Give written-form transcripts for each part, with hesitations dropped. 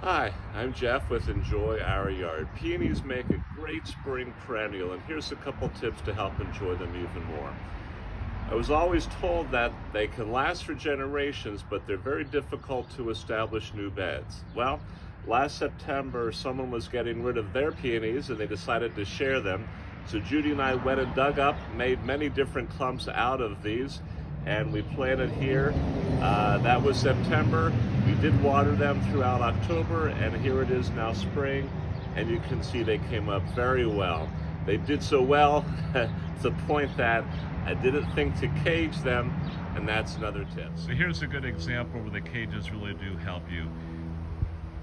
Hi, I'm Jeff with Enjoy Our Yard. Peonies make a great spring perennial, and here's a couple tips to help enjoy them even more. I was always told that they can last for generations, but they're very difficult to establish new beds. Well, last September, someone was getting rid of their peonies and they decided to share them. So Judy and I went and dug up, made many different clumps out of these, and we planted here. That was September. We did water them throughout October, and here it is now spring, and you can see they came up very well. They did so well to the point that I didn't think to cage them, and that's another tip. So here's a good example where the cages really do help you.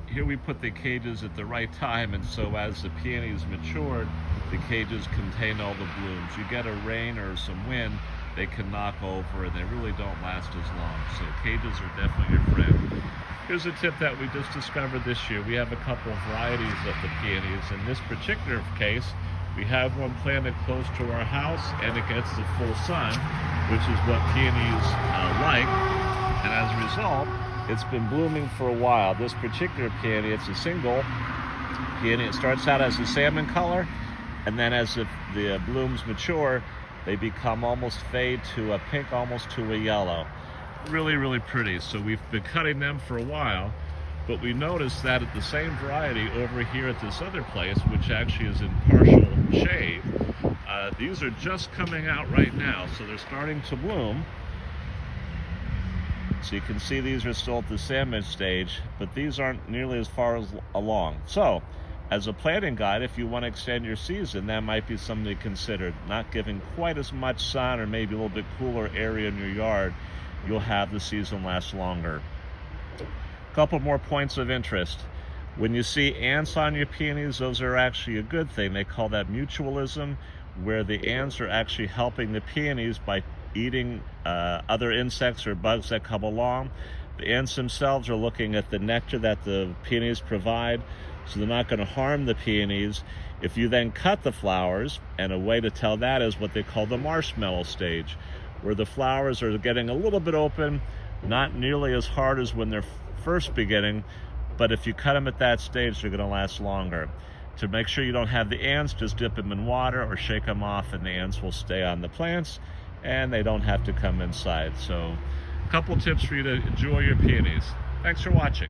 Here we put the cages at the right time, and so as the peonies matured, the cages contain all the blooms. You get a rain or some wind, they can knock over and they really don't last as long. So cages are definitely your friend. Here's a tip that we just discovered this year. We have a couple of varieties of the peonies. In this particular case, we have one planted close to our house and it gets the full sun, which is what peonies like. And as a result, it's been blooming for a while. This particular peony, it's a single peony. It starts out as a salmon color, and then as the blooms mature, they become almost fade to a pink, almost to a yellow. Really, really pretty. So we've been cutting them for a while, but we noticed that at the same variety over here at this other place, which actually is in partial shade, these are just coming out right now. So they're starting to bloom. So you can see these are still at the salmon stage, but these aren't nearly as far along. So as a planting guide, if you want to extend your season, that might be something to consider. Not giving quite as much sun, or maybe a little bit cooler area in your yard, you'll have the season last longer. A couple more points of interest. When you see ants on your peonies, those are actually a good thing. They call that mutualism, where the ants are actually helping the peonies by eating other insects or bugs that come along. The ants themselves are looking at the nectar that the peonies provide, so they're not going to harm the peonies. If you then cut the flowers, and a way to tell that is what they call the marshmallow stage, where the flowers are getting a little bit open, not nearly as hard as when they're first beginning, but if you cut them at that stage, they're going to last longer. To make sure you don't have the ants, just dip them in water or shake them off, and the ants will stay on the plants and they don't have to come inside. So a couple tips for you to enjoy your peonies. Thanks for watching.